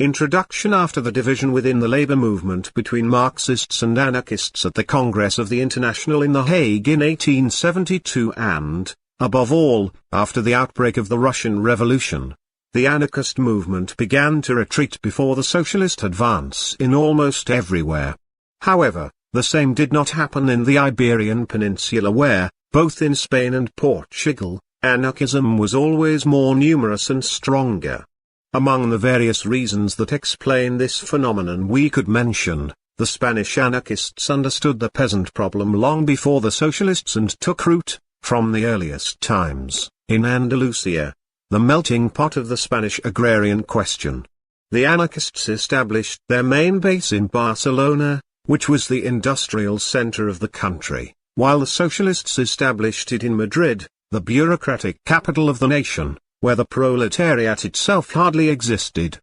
Introduction. After the division within the labor movement between Marxists and Anarchists at the Congress of the International in The Hague in 1872 and, above all, after the outbreak of the Russian Revolution, the anarchist movement began to retreat before the socialist advance in almost everywhere. However, the same did not happen in the Iberian Peninsula where, both in Spain and Portugal, anarchism was always more numerous and stronger. Among the various reasons that explain this phenomenon we could mention, the Spanish anarchists understood the peasant problem long before the socialists and took root, from the earliest times, in Andalusia, the melting pot of the Spanish agrarian question. The anarchists established their main base in Barcelona, which was the industrial center of the country, while the socialists established it in Madrid, the bureaucratic capital of the nation, where the proletariat itself hardly existed.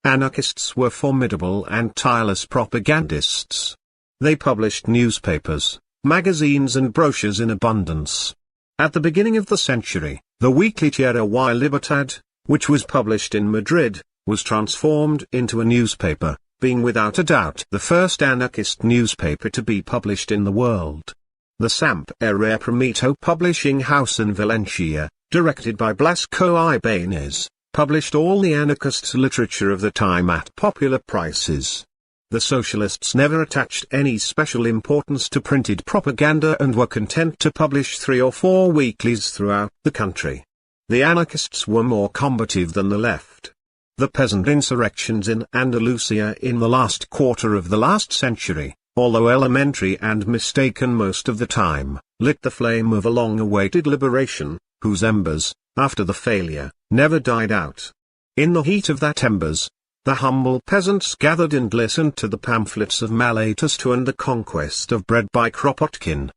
Anarchists were formidable and tireless propagandists. They published newspapers, magazines and brochures in abundance. At the beginning of the century, the weekly Tierra y Libertad, which was published in Madrid, was transformed into a newspaper, being without a doubt the first anarchist newspaper to be published in the world. The Samp Herrera Primito publishing house in Valencia, directed by Blasco Ibáñez, published all the anarchist literature of the time at popular prices. The socialists never attached any special importance to printed propaganda and were content to publish 3 or 4 weeklies throughout the country. The anarchists were more combative than the left. The peasant insurrections in Andalusia in the last quarter of the last century, although elementary and mistaken most of the time, lit the flame of a long-awaited liberation, whose embers, after the failure, never died out. In the heat of that embers, the humble peasants gathered and listened to the pamphlets of Malatesta and the conquest of bread by Kropotkin.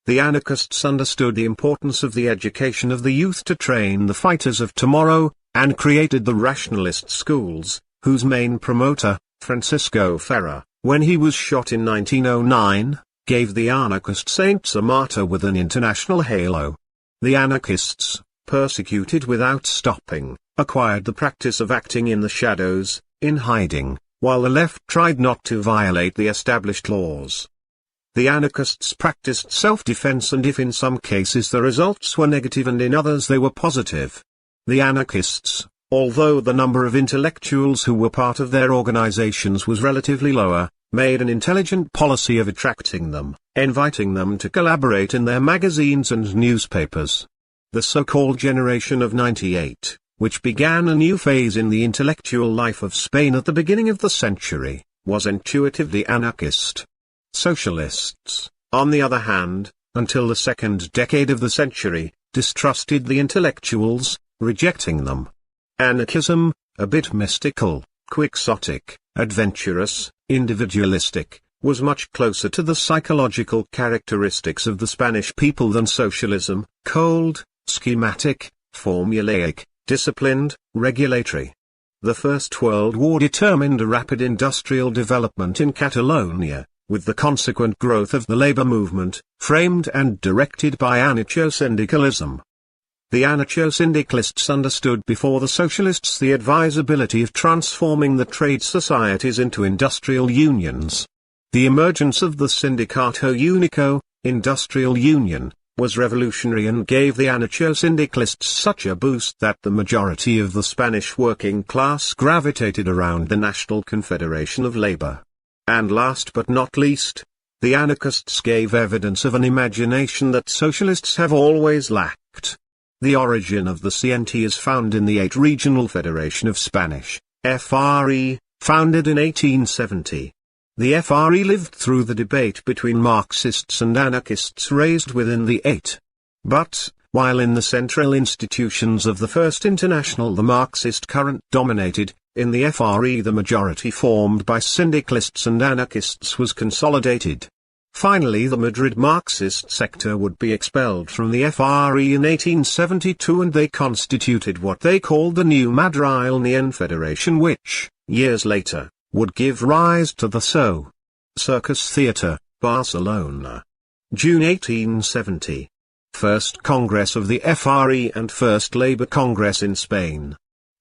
The anarchists understood the importance of the education of the youth to train the fighters of tomorrow, and created the rationalist schools, whose main promoter, Francisco Ferrer, when he was shot in 1909, gave the anarchist saints a martyr with an international halo. The anarchists, persecuted without stopping, acquired the practice of acting in the shadows, in hiding, while the left tried not to violate the established laws. The anarchists practiced self-defense, and if in some cases the results were negative and in others they were positive. The anarchists, although the number of intellectuals who were part of their organizations was relatively lower, made an intelligent policy of attracting them, inviting them to collaborate in their magazines and newspapers. The so-called Generation of '98, which began a new phase in the intellectual life of Spain at the beginning of the century, was intuitively anarchist. Socialists, on the other hand, until the second decade of the century, distrusted the intellectuals, rejecting them. Anarchism, a bit mystical, quixotic, adventurous, individualistic, was much closer to the psychological characteristics of the Spanish people than socialism, cold, schematic, formulaic, disciplined, regulatory. The First World War determined a rapid industrial development in Catalonia, with the consequent growth of the labor movement, framed and directed by Anarcho-syndicalism. The Anarcho-syndicalists understood before the socialists the advisability of transforming the trade societies into industrial unions. The emergence of the Sindicato Único, industrial union, was revolutionary and gave the Anarcho-syndicalists such a boost that the majority of the Spanish working class gravitated around the National Confederation of Labor. And last but not least, the anarchists gave evidence of an imagination that socialists have always lacked. The origin of the CNT is found in the 8 Regional Federation of Spanish, FRE, founded in 1870. The FRE lived through the debate between Marxists and anarchists raised within the 8. But, while in the central institutions of the First International the Marxist current dominated, in the FRE the majority formed by syndicalists and anarchists was consolidated. Finally the Madrid Marxist sector would be expelled from the FRE in 1872 and they constituted what they called the new Madrileñan Federation which, years later, would give rise to the Circus Theatre, Barcelona. June 1870. First Congress of the FRE and First Labour Congress in Spain.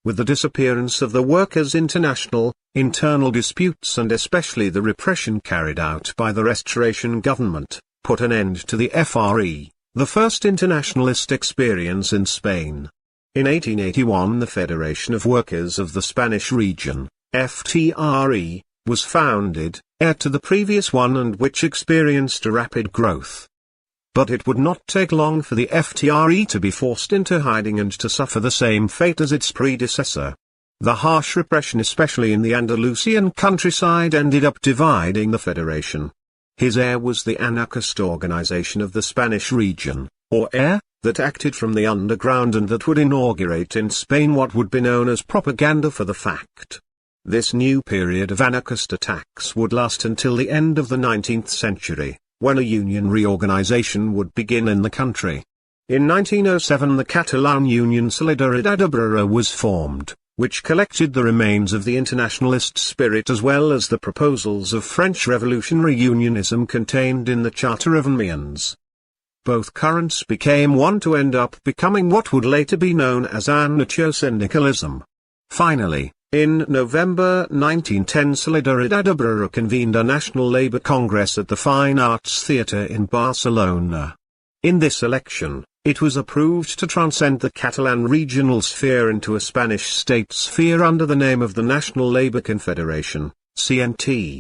With the disappearance of the Workers' International, internal disputes and especially the repression carried out by the Restoration government, put an end to the FRE, the first internationalist experience in Spain. In 1881 the Federation of Workers of the Spanish Region, FTRE, was founded, heir to the previous one and which experienced a rapid growth. But it would not take long for the FTRE to be forced into hiding and to suffer the same fate as its predecessor. The harsh repression especially in the Andalusian countryside ended up dividing the Federation. His heir was the Anarchist organization of the Spanish region, or heir, that acted from the underground and that would inaugurate in Spain what would be known as propaganda for the fact. This new period of anarchist attacks would last until the end of the 19th century, when a union reorganization would begin in the country. In 1907 the Catalan Union Solidaridad Obrera was formed, which collected the remains of the internationalist spirit as well as the proposals of French revolutionary unionism contained in the Charter of Amiens. Both currents became one to end up becoming what would later be known as Anarcho-syndicalism. Finally, in November 1910 Solidaridad Obrera convened a National Labour Congress at the Fine Arts Theatre in Barcelona. In this election, it was approved to transcend the Catalan regional sphere into a Spanish state sphere under the name of the National Labour Confederation, CNT.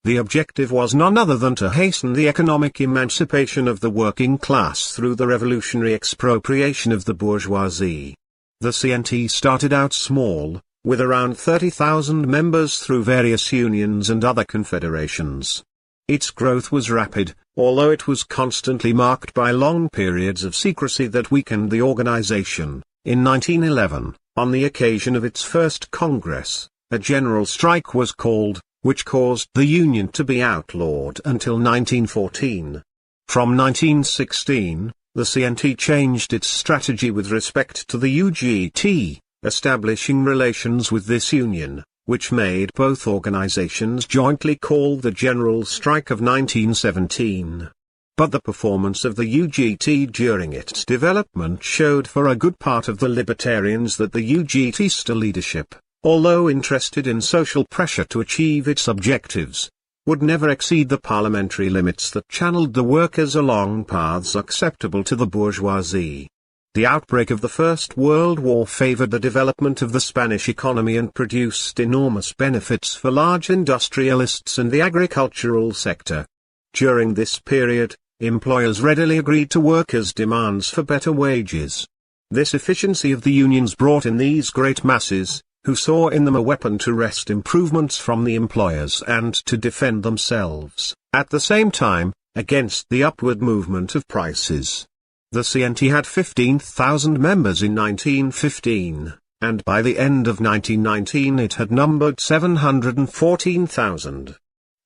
The objective was none other than to hasten the economic emancipation of the working class through the revolutionary expropriation of the bourgeoisie. The CNT started out small, with around 30,000 members through various unions and other confederations. Its growth was rapid, although it was constantly marked by long periods of secrecy that weakened the organization. In 1911, on the occasion of its first congress, a general strike was called, which caused the union to be outlawed until 1914. From 1916, the CNT changed its strategy with respect to the UGT, establishing relations with this union, which made both organizations jointly call the General Strike of 1917. But the performance of the UGT during its development showed for a good part of the libertarians that the UGTista leadership, although interested in social pressure to achieve its objectives, would never exceed the parliamentary limits that channeled the workers along paths acceptable to the bourgeoisie. The outbreak of the First World War favored the development of the Spanish economy and produced enormous benefits for large industrialists and the agricultural sector. During this period, employers readily agreed to workers' demands for better wages. This efficiency of the unions brought in these great masses, who saw in them a weapon to wrest improvements from the employers and to defend themselves, at the same time, against the upward movement of prices. The CNT had 15,000 members in 1915, and by the end of 1919 it had numbered 714,000.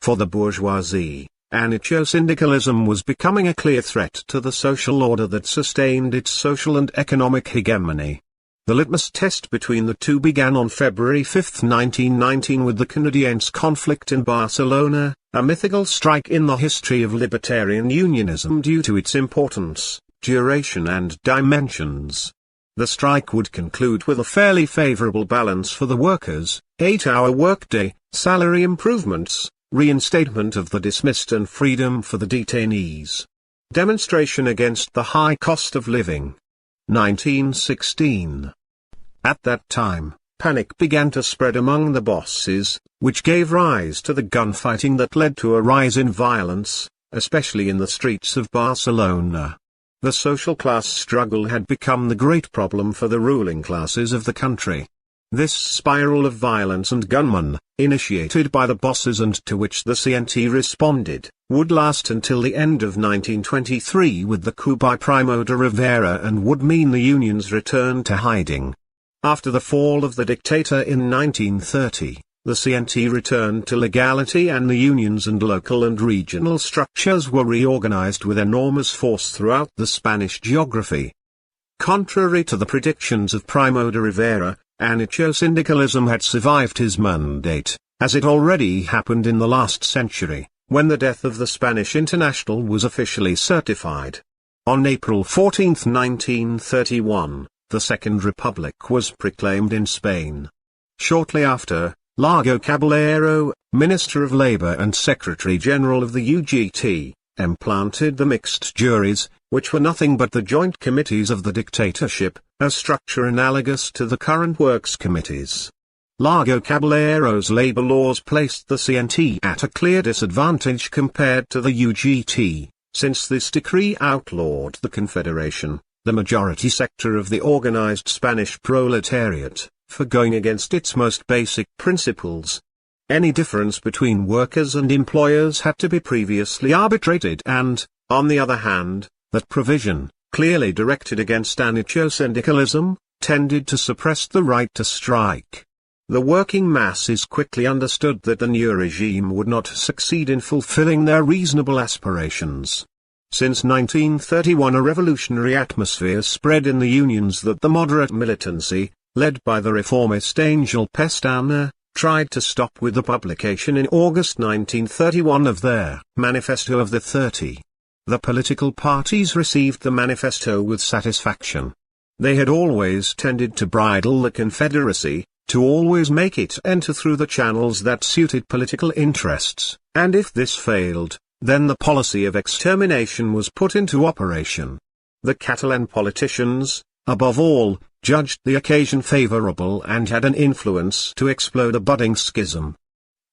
For the bourgeoisie, Anarcho-syndicalism was becoming a clear threat to the social order that sustained its social and economic hegemony. The litmus test between the two began on February 5, 1919 with the Canadiense conflict in Barcelona, a mythical strike in the history of libertarian unionism due to its importance, duration and dimensions. The strike would conclude with a fairly favorable balance for the workers: 8-hour workday, salary improvements, reinstatement of the dismissed and freedom for the detainees. Demonstration against the high cost of living. 1916. At that time, panic began to spread among the bosses, which gave rise to the gunfighting that led to a rise in violence, especially in the streets of Barcelona. The social class struggle had become the great problem for the ruling classes of the country. This spiral of violence and gunmen, initiated by the bosses and to which the CNT responded, would last until the end of 1923 with the coup by Primo de Rivera and would mean the union's return to hiding. After the fall of the dictator in 1930, the CNT returned to legality and the unions and local and regional structures were reorganized with enormous force throughout the Spanish geography. Contrary to the predictions of Primo de Rivera, Anarcho-syndicalism had survived his mandate, as it already happened in the last century, when the death of the Spanish International was officially certified. On April 14, 1931, the Second Republic was proclaimed in Spain. Shortly after, Largo Caballero, Minister of Labour and Secretary-General of the UGT, implanted the mixed juries, which were nothing but the joint committees of the dictatorship, a structure analogous to the current works committees. Largo Caballero's labour laws placed the CNT at a clear disadvantage compared to the UGT, since this decree outlawed the Confederation, the majority sector of the organised Spanish proletariat, for going against its most basic principles. Any difference between workers and employers had to be previously arbitrated and, on the other hand, that provision, clearly directed against anarcho-syndicalism, tended to suppress the right to strike. The working masses quickly understood that the new regime would not succeed in fulfilling their reasonable aspirations. Since 1931 a revolutionary atmosphere spread in the unions that the moderate militancy, led by the reformist Angel Pestana, tried to stop with the publication in August 1931 of their Manifesto of the 30. The political parties received the manifesto with satisfaction. They had always tended to bridle the Confederacy, to always make it enter through the channels that suited political interests, and if this failed, then the policy of extermination was put into operation. The Catalan politicians, above all, judged the occasion favourable and had an influence to explode a budding schism.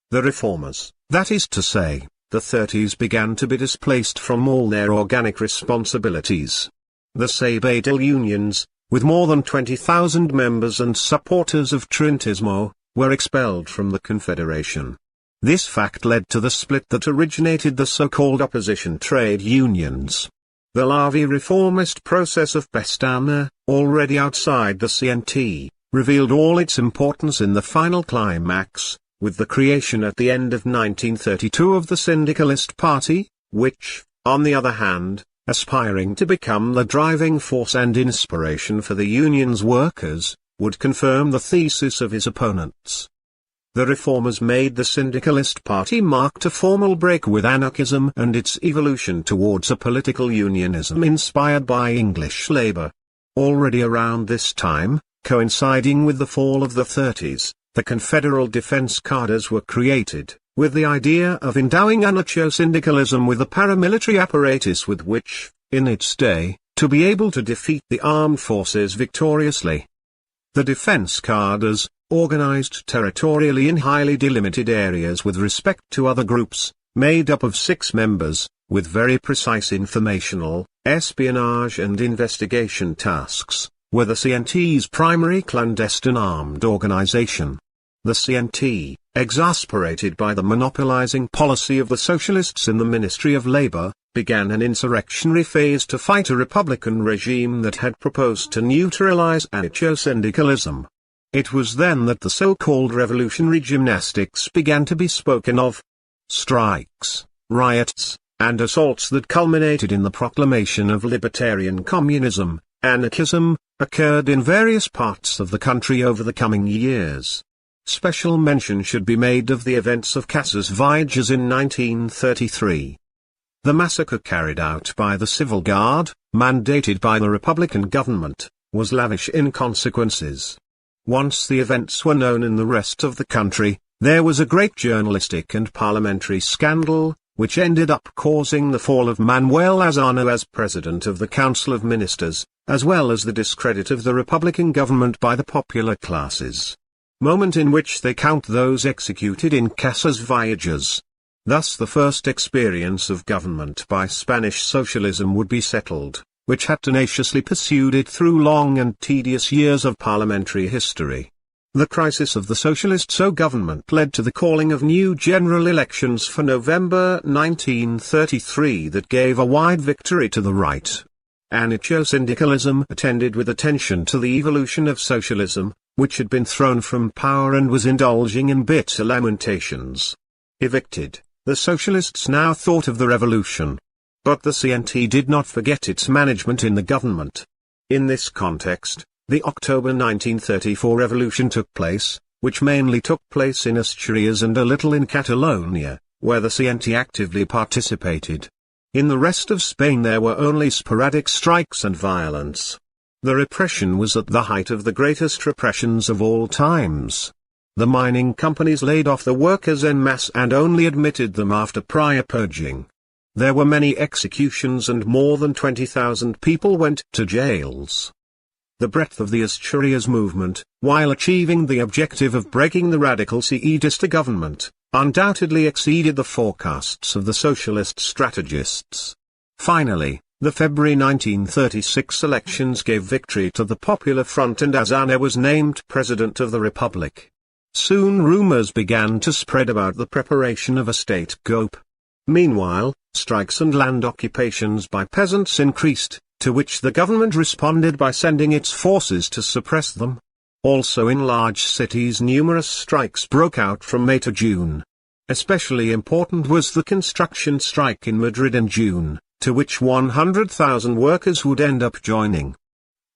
The reformers, that is to say, the 30s, began to be displaced from all their organic responsibilities. The Sabadell unions, with more than 20,000 members and supporters of Trintismo, were expelled from the Confederation. This fact led to the split that originated the so-called opposition trade unions. The larvae reformist process of Pestana, already outside the CNT, revealed all its importance in the final climax, with the creation at the end of 1932 of the Syndicalist Party, which, on the other hand, aspiring to become the driving force and inspiration for the union's workers, would confirm the thesis of his opponents. The reformers made the Syndicalist Party marked a formal break with anarchism and its evolution towards a political unionism inspired by English labour. Already around this time, coinciding with the fall of the 30s, the Confederal Defense Cadres were created, with the idea of endowing anarcho-syndicalism with a paramilitary apparatus with which, in its day, to be able to defeat the armed forces victoriously. The defense cadres, organized territorially in highly delimited areas with respect to other groups, made up of 6 members, with very precise informational, espionage and investigation tasks, were the CNT's primary clandestine armed organization. The CNT, exasperated by the monopolizing policy of the socialists in the Ministry of Labour, began an insurrectionary phase to fight a republican regime that had proposed to neutralize anarcho-syndicalism. It was then that the so-called revolutionary gymnastics began to be spoken of. Strikes, riots, and assaults that culminated in the proclamation of libertarian communism, anarchism, occurred in various parts of the country over the coming years. Special mention should be made of the events of Casas Viajes in 1933. The massacre carried out by the Civil Guard, mandated by the Republican government, was lavish in consequences. Once the events were known in the rest of the country, there was a great journalistic and parliamentary scandal, which ended up causing the fall of Manuel Azano as president of the Council of Ministers, as well as the discredit of the Republican government by the popular classes. Moment in which they count those executed in Casas Viajes. Thus the first experience of government by Spanish socialism would be settled, which had tenaciously pursued it through long and tedious years of parliamentary history. The crisis of the socialist government led to the calling of new general elections for November 1933 that gave a wide victory to the right. Anarcho-syndicalism attended with attention to the evolution of socialism, which had been thrown from power and was indulging in bitter lamentations. Evicted, the socialists now thought of the revolution. But the CNT did not forget its management in the government. In this context, the October 1934 revolution took place, which mainly took place in Asturias and a little in Catalonia, where the CNT actively participated. In the rest of Spain there were only sporadic strikes and violence. The repression was at the height of the greatest repressions of all times. The mining companies laid off the workers en masse and only admitted them after prior purging. There were many executions and more than 20,000 people went to jails. The breadth of the Asturias movement, while achieving the objective of breaking the radical Seadista government, undoubtedly exceeded the forecasts of the socialist strategists. Finally, the February 1936 elections gave victory to the Popular Front and Aznar was named President of the Republic. Soon rumors began to spread about the preparation of a state coup. Meanwhile, strikes and land occupations by peasants increased, to which the government responded by sending its forces to suppress them. Also in large cities numerous strikes broke out from May to June. Especially important was the construction strike in Madrid in June, to which 100,000 workers would end up joining.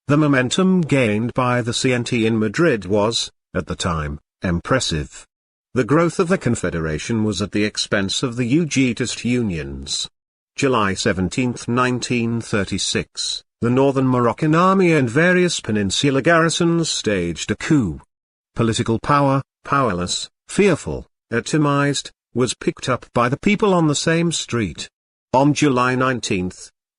The momentum gained by the CNT in Madrid was, at the time, impressive. The growth of the Confederation was at the expense of the Eugeitist unions. July 17, 1936, the Northern Moroccan army and various peninsular garrisons staged a coup. Political power, powerless, fearful, atomized, was picked up by the people on the same street. On July 19,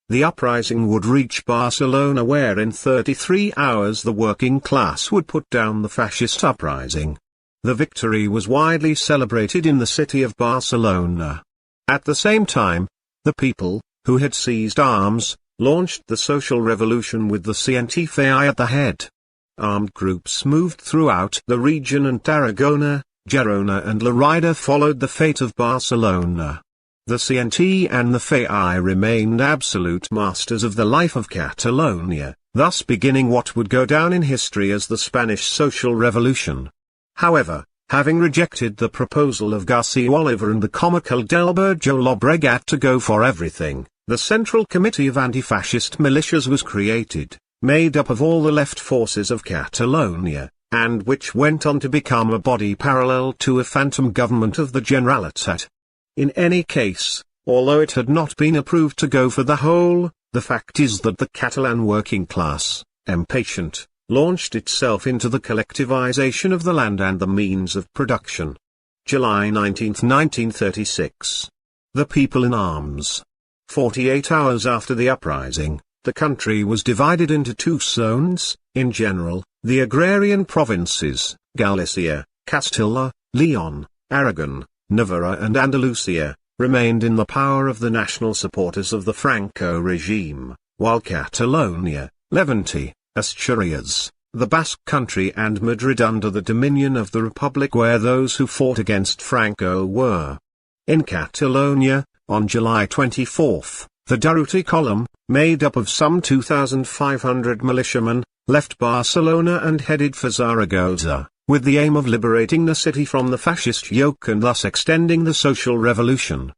the uprising would reach Barcelona, where in 33 hours the working class would put down the fascist uprising. The victory was widely celebrated in the city of Barcelona. At the same time, the people, who had seized arms, launched the social revolution with the CNT at the head. Armed groups moved throughout the region and Tarragona, Girona and Lleida followed the fate of Barcelona. The CNT and the FAI remained absolute masters of the life of Catalonia, thus beginning what would go down in history as the Spanish Social Revolution. However, having rejected the proposal of Garcia Oliver and the Comarcal Delberjo Llobregat to go for everything, the Central Committee of Anti-Fascist Militias was created, made up of all the left forces of Catalonia, and which went on to become a body parallel to a phantom government of the Generalitat. In any case, although it had not been approved to go for the whole, the fact is that the Catalan working class, impatient, launched itself into the collectivization of the land and the means of production. July 19, 1936. The people in arms. 48 hours after the uprising, the country was divided into two zones. In general, the agrarian provinces, Galicia, Castilla, Leon, Aragon, Navarra and Andalusia, remained in the power of the national supporters of the Franco regime, while Catalonia, Levante, Asturias, the Basque country and Madrid under the dominion of the Republic were those who fought against Franco were. In Catalonia, on July 24, the Durruti column, made up of some 2,500 militiamen, left Barcelona and headed for Zaragoza, with the aim of liberating the city from the fascist yoke and thus extending the social revolution.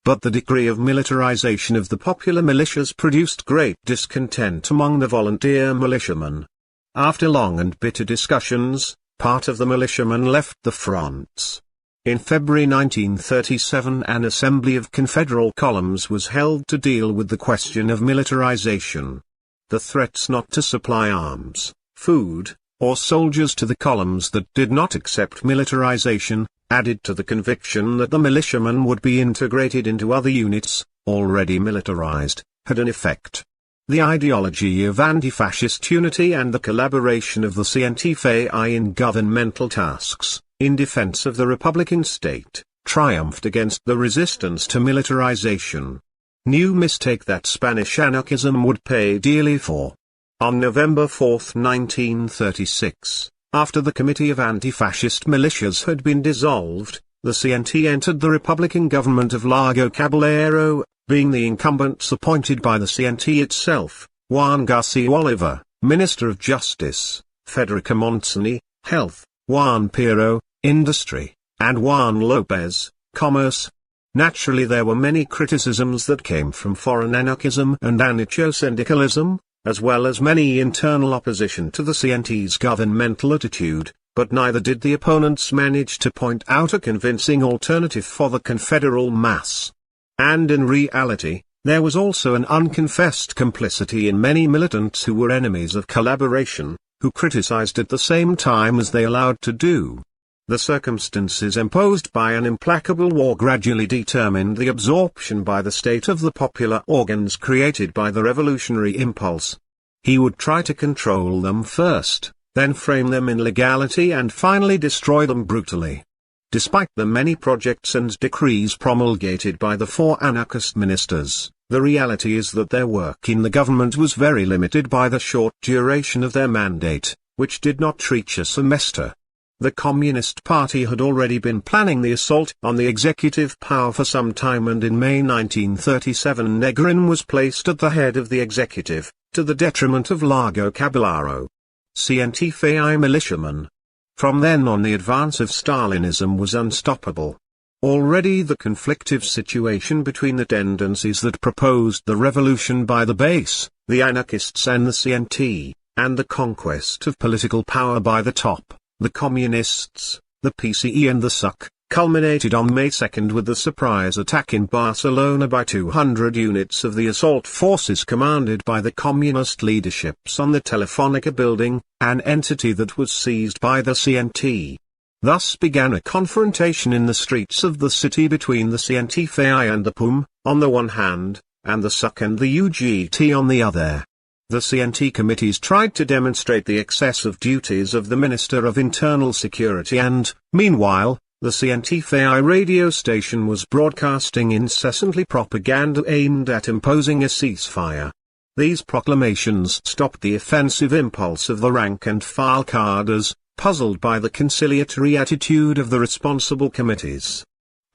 But the degree of militarization of the popular militias produced great discontent among the volunteer militiamen. After long and bitter discussions, part of the militiamen left the fronts. In February 1937 an assembly of confederal columns was held to deal with the question of militarization. The threats not to supply arms, food, or soldiers to the columns that did not accept militarization, added to the conviction that the militiamen would be integrated into other units, already militarized, had an effect. The ideology of anti-fascist unity and the collaboration of the CNT-FAI in governmental tasks, in defense of the Republican state, triumphed against the resistance to militarization. New mistake that Spanish anarchism would pay dearly for. On November 4, 1936, after the Committee of Anti-Fascist Militias had been dissolved, the CNT entered the Republican government of Largo Caballero, being the incumbents appointed by the CNT itself, Juan Garcia Oliver, Minister of Justice, Federica Montseny, Health, Juan Pirro, Industry, and Juan Lopez, Commerce. Naturally there were many criticisms that came from foreign anarchism and Anarcho-syndicalism, as well as many internal opposition to the CNT's governmental attitude, but neither did the opponents manage to point out a convincing alternative for the confederal mass. And in reality, There was also an unconfessed complicity in many militants who were enemies of collaboration, who criticized at the same time as they allowed to do. The circumstances imposed by an implacable war gradually determined the absorption by the state of the popular organs created by the revolutionary impulse. He would try to control them first, then frame them in legality and finally destroy them brutally. Despite the many projects and decrees promulgated by the four anarchist ministers, the reality is that their work in the government was very limited by the short duration of their mandate, which did not reach a semester. The Communist Party had already been planning the assault on the executive power for some time, and in May 1937 Negrin was placed at the head of the executive, to the detriment of Largo Caballero, CNT-FAI militiaman. From then on the advance of Stalinism was unstoppable. Already the conflictive situation between the tendencies that proposed the revolution by the base, the anarchists and the CNT, and the conquest of political power by the top, the communists, the PCE and the SUC, culminated on May 2 with the surprise attack in Barcelona by 200 units of the assault forces commanded by the communist leaderships on the Telefonica building, an entity that was seized by the CNT. Thus began a confrontation in the streets of the city between the CNT-FAI and the PUM, on the one hand, and the SUC and the UGT on the other. The CNT committees tried to demonstrate the excessive duties of the Minister of Internal Security and, meanwhile, the CNT-FAI radio station was broadcasting incessantly propaganda aimed at imposing a ceasefire. These proclamations stopped the offensive impulse of the rank-and-file cadres, puzzled by the conciliatory attitude of the responsible committees.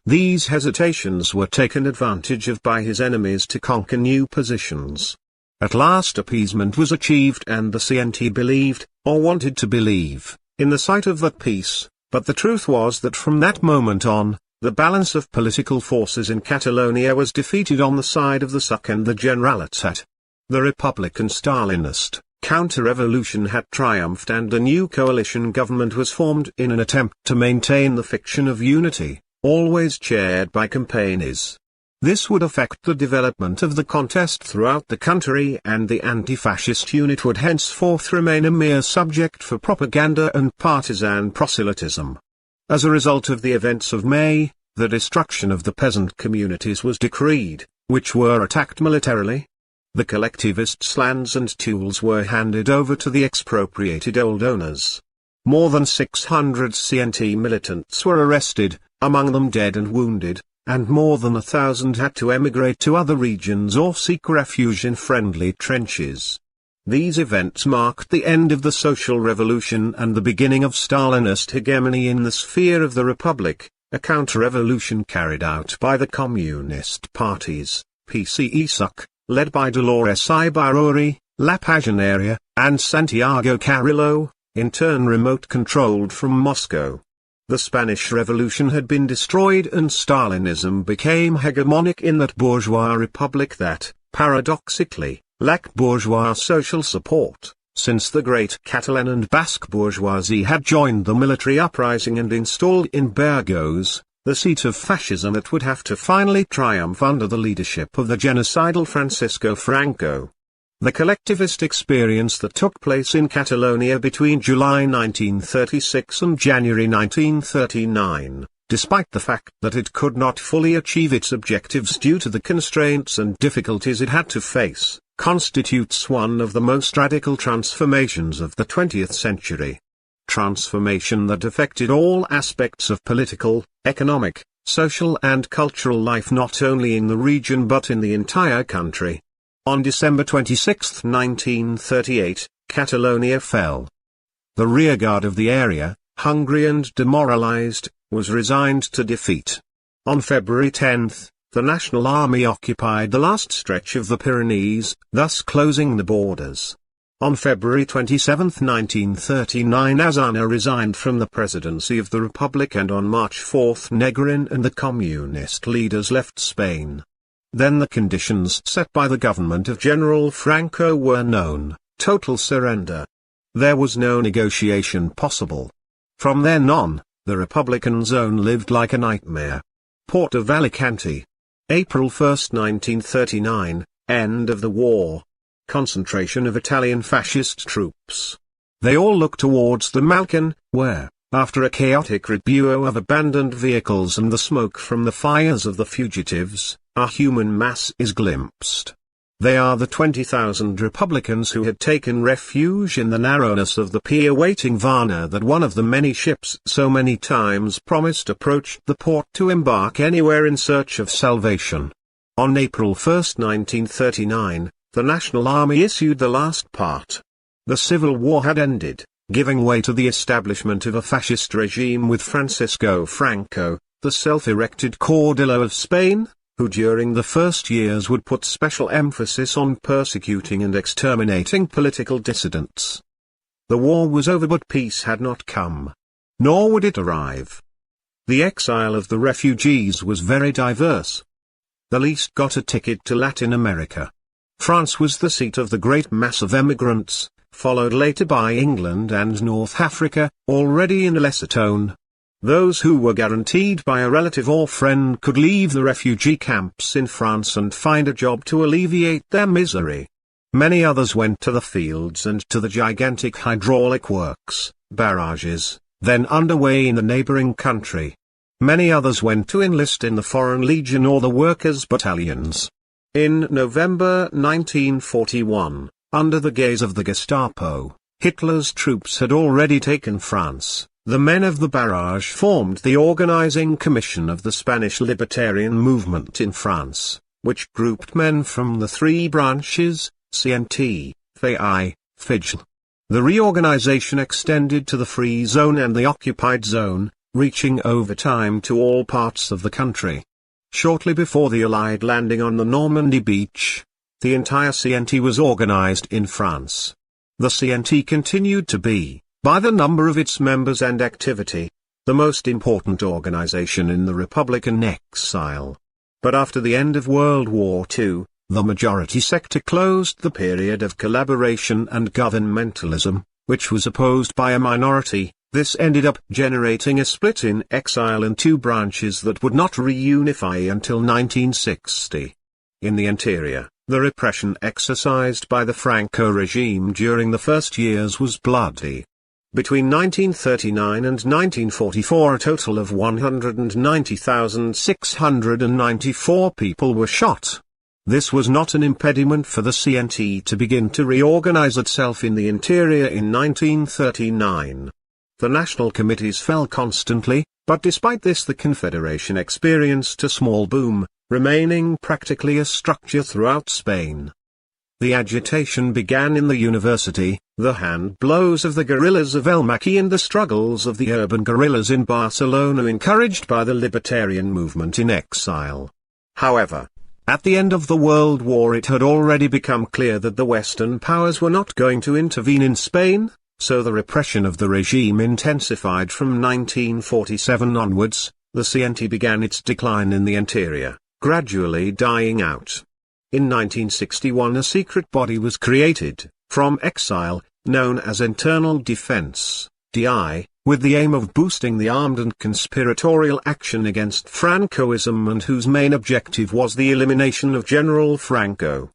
These hesitations were taken advantage of by his enemies to conquer new positions. At last appeasement was achieved and the CNT believed, or wanted to believe, in the sight of that peace, but the truth was that from that moment on, the balance of political forces in Catalonia was defeated on the side of the SUC and the Generalitat. The Republican Stalinist counter-revolution had triumphed and a new coalition government was formed in an attempt to maintain the fiction of unity, always chaired by campaigns. This would affect the development of the contest throughout the country, and the anti-fascist unit would henceforth remain a mere subject for propaganda and partisan proselytism. As a result of the events of May, the destruction of the peasant communities was decreed, which were attacked militarily. The collectivists' lands and tools were handed over to the expropriated old owners. More than 600 CNT militants were arrested, among them dead and wounded, and more than 1,000 had to emigrate to other regions or seek refuge in friendly trenches. These events marked the end of the social revolution and the beginning of Stalinist hegemony in the sphere of the Republic, a counter-revolution carried out by the communist parties, PCE-SUC, led by Dolores Ibárruri, La Pasionaria, and Santiago Carrillo, in turn remote-controlled from Moscow. The Spanish Revolution had been destroyed and Stalinism became hegemonic in that bourgeois republic that, paradoxically, lacked bourgeois social support, since the great Catalan and Basque bourgeoisie had joined the military uprising and installed in Burgos, the seat of fascism that would have to finally triumph under the leadership of the genocidal Francisco Franco. The collectivist experience that took place in Catalonia between July 1936 and January 1939, despite the fact that it could not fully achieve its objectives due to the constraints and difficulties it had to face, constitutes one of the most radical transformations of the 20th century. Transformation that affected all aspects of political, economic, social and cultural life not only in the region but in the entire country. On December 26, 1938, Catalonia fell. The rearguard of the area, hungry and demoralized, was resigned to defeat. On February 10, the National Army occupied the last stretch of the Pyrenees, thus closing the borders. On February 27, 1939, Aznar resigned from the presidency of the Republic, and on March 4 Negrin and the communist leaders left Spain. Then the conditions set by the government of General Franco were known: total surrender. There was no negotiation possible. From then on, the Republican zone lived like a nightmare. Port of Alicante. April 1, 1939, end of the war. Concentration of Italian fascist troops. They all look towards the Malcan, where, after a chaotic rebuttal of abandoned vehicles and the smoke from the fires of the fugitives, a human mass is glimpsed. They are the 20,000 Republicans who had taken refuge in the narrowness of the pier awaiting Varna that one of the many ships so many times promised approached the port to embark anywhere in search of salvation. On April 1, 1939, the National Army issued the last part. The Civil War had ended, giving way to the establishment of a fascist regime with Francisco Franco, the self-erected caudillo of Spain, who during the first years would put special emphasis on persecuting and exterminating political dissidents. The war was over, but peace had not come. Nor would it arrive. The exile of the refugees was very diverse. The least got a ticket to Latin America. France was the seat of the great mass of emigrants, followed later by England and North Africa, already in a lesser tone. Those who were guaranteed by a relative or friend could leave the refugee camps in France and find a job to alleviate their misery. Many others went to the fields and to the gigantic hydraulic works, barrages, then underway in the neighboring country. Many others went to enlist in the Foreign Legion or the Workers' Battalions. In November 1941, under the gaze of the Gestapo, Hitler's troops had already taken France. The men of the barrage formed the organizing commission of the Spanish libertarian movement in France, which grouped men from the three branches, CNT, FAI, FIGL. The reorganization extended to the Free Zone and the Occupied Zone, reaching over time to all parts of the country. Shortly before the Allied landing on the Normandy beach, the entire CNT was organized in France. The CNT continued to be, by the number of its members and activity, the most important organization in the Republican exile. But after the end of World War II, the majority sector closed the period of collaboration and governmentalism, which was opposed by a minority. This ended up generating a split in exile in two branches that would not reunify until 1960. In the interior, the repression exercised by the Franco regime during the first years was bloody. Between 1939 and 1944 a total of 190,694 people were shot. This was not an impediment for the CNT to begin to reorganize itself in the interior in 1939. The national committees fell constantly, but despite this the Confederation experienced a small boom, remaining practically a structure throughout Spain. The agitation began in the university, the hand blows of the guerrillas of El Maquis and the struggles of the urban guerrillas in Barcelona encouraged by the libertarian movement in exile. However, at the end of the World War it had already become clear that the Western powers were not going to intervene in Spain, so the repression of the regime intensified from 1947 onwards. The CNT began its decline in the interior, gradually dying out. In 1961 a secret body was created, from exile, known as Internal Defense, DI, with the aim of boosting the armed and conspiratorial action against Francoism and whose main objective was the elimination of General Franco.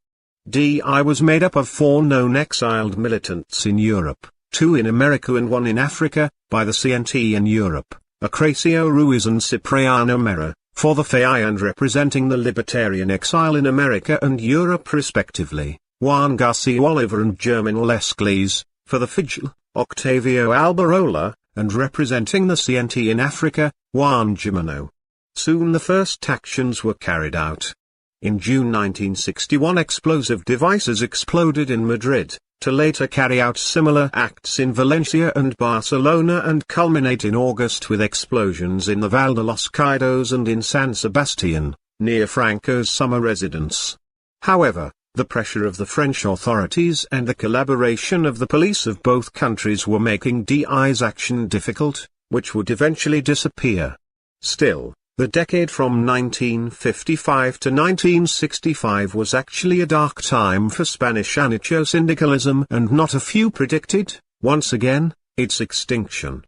DI was made up of 4 known exiled militants in Europe, 2 in America and 1 in Africa, by the CNT in Europe, Acracio Ruiz and Cipriano Mera, for the FAI and representing the libertarian exile in America and Europe respectively, Juan Garcia Oliver and German Lescles, for the FIGL, Octavio Alberola, and representing the CNT in Africa, Juan Gimeno. Soon the first actions were carried out. In June 1961 explosive devices exploded in Madrid, to later carry out similar acts in Valencia and Barcelona and culminate in August with explosions in the Val de los Caídos and in San Sebastian, near Franco's summer residence. However, the pressure of the French authorities and the collaboration of the police of both countries were making DI's action difficult, which would eventually disappear. Still, the decade from 1955 to 1965 was actually a dark time for Spanish Anarcho-syndicalism and not a few predicted, once again, its extinction.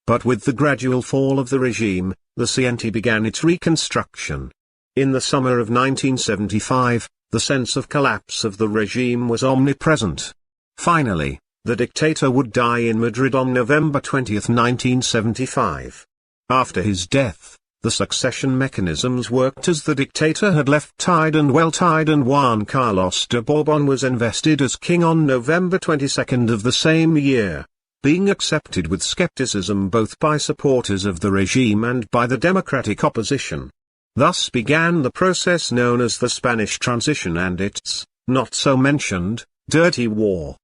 But with the gradual fall of the regime, the CNT began its reconstruction. In the summer of 1975, the sense of collapse of the regime was omnipresent. Finally, the dictator would die in Madrid on November 20, 1975. After his death, the succession mechanisms worked as the dictator had left tied and well-tied, and Juan Carlos de Borbón was invested as king on November 22 of the same year, being accepted with skepticism both by supporters of the regime and by the democratic opposition. Thus began the process known as the Spanish Transition and its, not so mentioned, dirty war.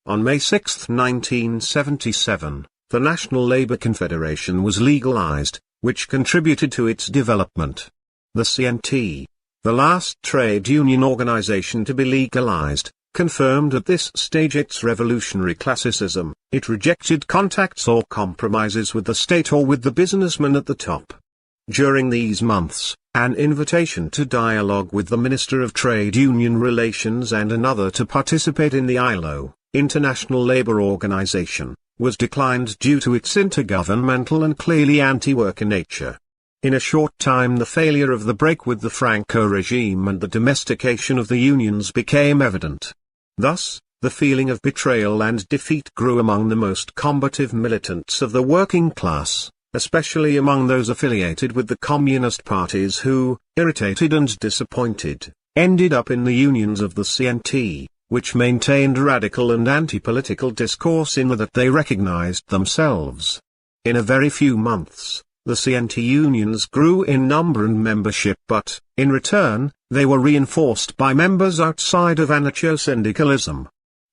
On May 6, 1977, the National Labour Confederation was legalized, which contributed to its development. The CNT, the last trade union organization to be legalized, confirmed at this stage its revolutionary classicism. It rejected contacts or compromises with the state or with the businessman at the top. During these months, an invitation to dialogue with the Minister of Trade Union Relations and another to participate in the ILO, International Labour Organization, was declined due to its intergovernmental and clearly anti-worker nature. In a short time the failure of the break with the Franco regime and the domestication of the unions became evident. Thus, the feeling of betrayal and defeat grew among the most combative militants of the working class, especially among those affiliated with the communist parties who, irritated and disappointed, ended up in the unions of the CNT, which maintained radical and anti-political discourse in that they recognized themselves. In a very few months, the CNT unions grew in number and membership, but, in return, they were reinforced by members outside of Anarcho-syndicalism.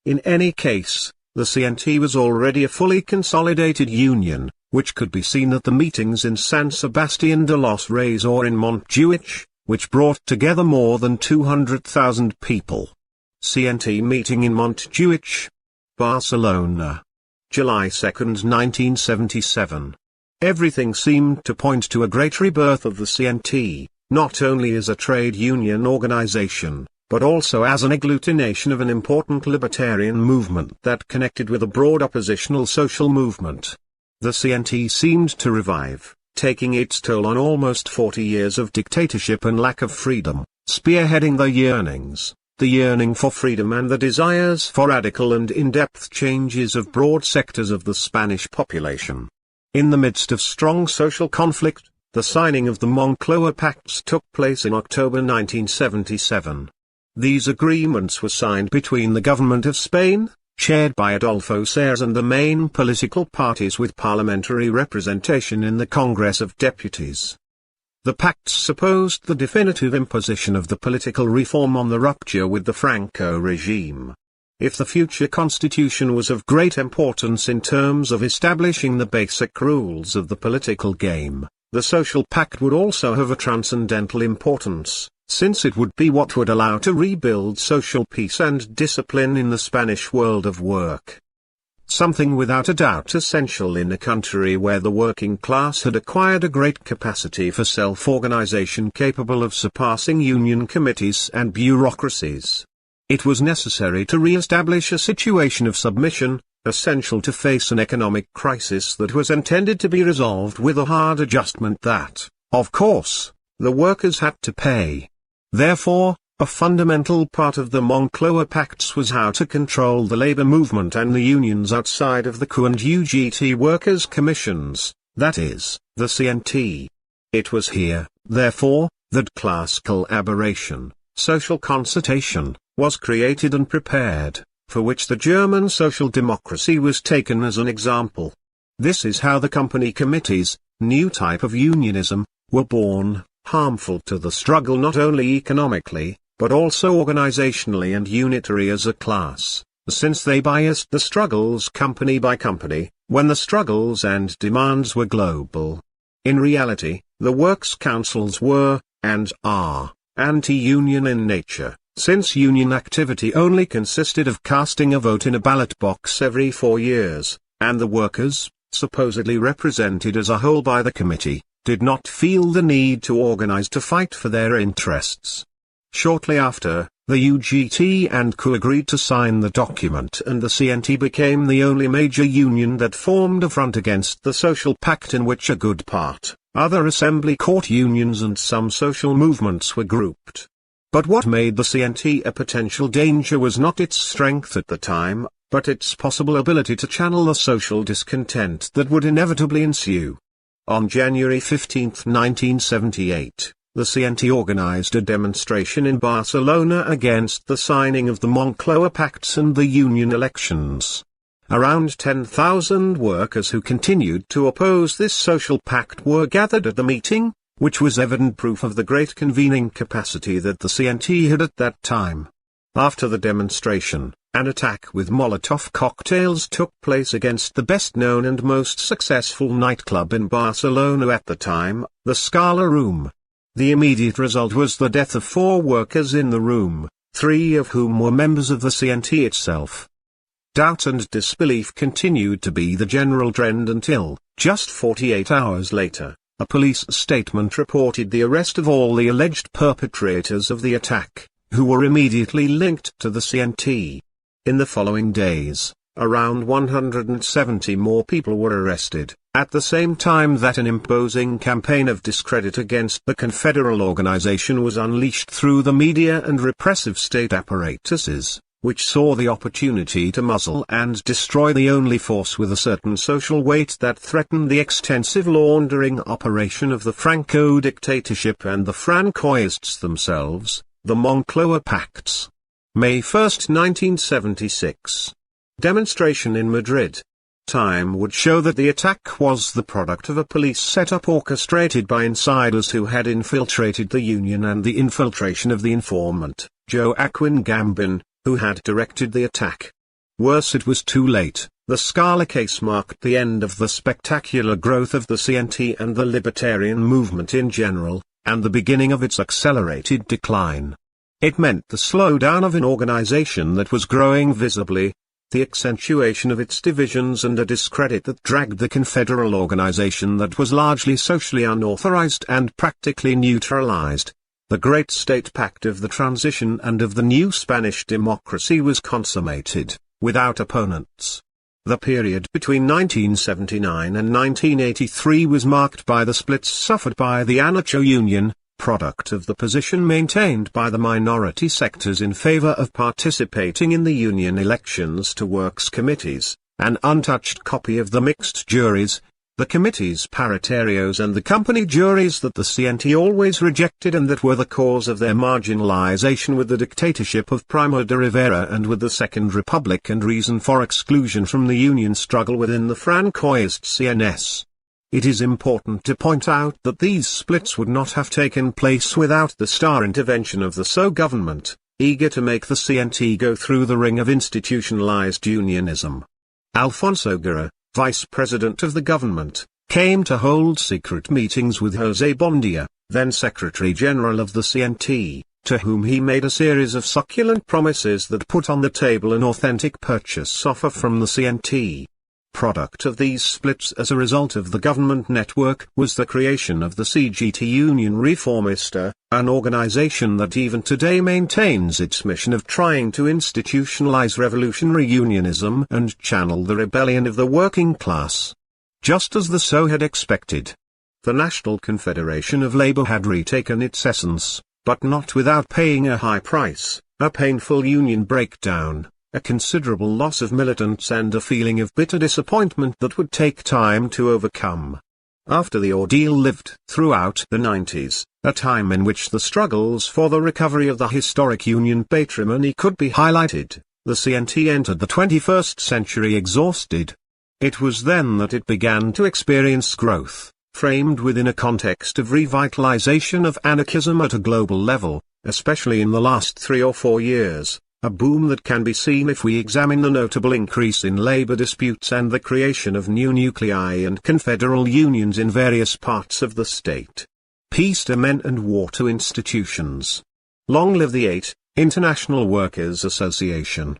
In any case, the CNT was already a fully consolidated union, which could be seen at the meetings in San Sebastián de los Reyes or in Montjuic, which brought together more than 200,000 people. CNT meeting in Montjuic, Barcelona, July 2, 1977. Everything seemed to point to a great rebirth of the CNT, not only as a trade union organization, but also as an agglutination of an important libertarian movement that connected with a broad oppositional social movement. The CNT seemed to revive, taking its toll on almost 40 years of dictatorship and lack of freedom, spearheading the yearning for freedom and the desires for radical and in-depth changes of broad sectors of the Spanish population. In the midst of strong social conflict, the signing of the Moncloa Pacts took place in October 1977. These agreements were signed between the government of Spain, chaired by Adolfo Sayers, and the main political parties with parliamentary representation in the Congress of Deputies. The pacts supposed the definitive imposition of the political reform on the rupture with the Franco regime. If the future constitution was of great importance in terms of establishing the basic rules of the political game, the social pact would also have a transcendental importance, since it would be what would allow to rebuild social peace and discipline in the Spanish world of work. Something without a doubt essential in a country where the working class had acquired a great capacity for self-organization capable of surpassing union committees and bureaucracies. It was necessary to re-establish a situation of submission, essential to face an economic crisis that was intended to be resolved with a hard adjustment that, of course, the workers had to pay. Therefore, a fundamental part of the Moncloa Pacts was how to control the labor movement and the unions outside of the CU and UGT workers' commissions, that is, the CNT. It was here, therefore, that class collaboration, social concertation, was created and prepared, for which the German social democracy was taken as an example. This is how the company committees, new type of unionism, were born, harmful to the struggle not only economically, but also organizationally and unitary as a class, since they biased the struggles company by company, when the struggles and demands were global. In reality, the works councils were, and are, anti-union in nature, since union activity only consisted of casting a vote in a ballot box every 4 years, and the workers, supposedly represented as a whole by the committee, did not feel the need to organize to fight for their interests. Shortly after, the UGT and CU agreed to sign the document, and the CNT became the only major union that formed a front against the social pact in which a good part other assembly court unions and some social movements were grouped. But what made the CNT a potential danger was not its strength at the time, but its possible ability to channel the social discontent that would inevitably ensue. On January 15, 1978, the CNT organized a demonstration in Barcelona against the signing of the Moncloa Pacts and the union elections. Around 10,000 workers who continued to oppose this social pact were gathered at the meeting, which was evident proof of the great convening capacity that the CNT had at that time. After the demonstration, an attack with Molotov cocktails took place against the best-known and most successful nightclub in Barcelona at the time, the Scala Room. The immediate result was the death of 4 workers in the room, 3 of whom were members of the CNT itself. Doubt and disbelief continued to be the general trend until, just 48 hours later, a police statement reported the arrest of all the alleged perpetrators of the attack, who were immediately linked to the CNT. In the following days, around 170 more people were arrested, at the same time that an imposing campaign of discredit against the Confederal organization was unleashed through the media and repressive state apparatuses, which saw the opportunity to muzzle and destroy the only force with a certain social weight that threatened the extensive laundering operation of the Franco dictatorship and the Francoists themselves, the Moncloa Pacts. May 1, 1976. Demonstration in Madrid. Time would show that the attack was the product of a police setup orchestrated by insiders who had infiltrated the union and the infiltration of the informant, Joaquin Gambin, who had directed the attack. Worse, it was too late. The Scala case marked the end of the spectacular growth of the CNT and the libertarian movement in general, and the beginning of its accelerated decline. It meant the slowdown of an organization that was growing visibly, the accentuation of its divisions and a discredit that dragged the Confederal organization that was largely socially unauthorized and practically neutralized. The Great State Pact of the Transition and of the new Spanish democracy was consummated, without opponents. The period between 1979 and 1983 was marked by the splits suffered by the Anarcho-Union, product of the position maintained by the minority sectors in favor of participating in the union elections to works committees, an untouched copy of the mixed juries, the committees paritarios and the company juries that the CNT always rejected and that were the cause of their marginalization with the dictatorship of Primo de Rivera and with the Second Republic and reason for exclusion from the union struggle within the Francoist CNS. It is important to point out that these splits would not have taken place without the star intervention of the SO government, eager to make the CNT go through the ring of institutionalized unionism. Alfonso Guerra, vice president of the government, came to hold secret meetings with José Bondia, then Secretary General of the CNT, to whom he made a series of succulent promises that put on the table an authentic purchase offer from the CNT. Product of these splits as a result of the government network was the creation of the CGT Union Reformista, an organization that even today maintains its mission of trying to institutionalize revolutionary unionism and channel the rebellion of the working class. Just as the SO had expected, the National Confederation of Labour had retaken its essence, but not without paying a high price, a painful union breakdown, a considerable loss of militants and a feeling of bitter disappointment that would take time to overcome. After the ordeal lived throughout the 90s, a time in which the struggles for the recovery of the historic union patrimony could be highlighted, the CNT entered the 21st century exhausted. It was then that it began to experience growth, framed within a context of revitalization of anarchism at a global level, especially in the last 3 or 4 years. A boom that can be seen if we examine the notable increase in labor disputes and the creation of new nuclei and confederal unions in various parts of the state. Peace to men and war to institutions. Long live the 8, International Workers' Association.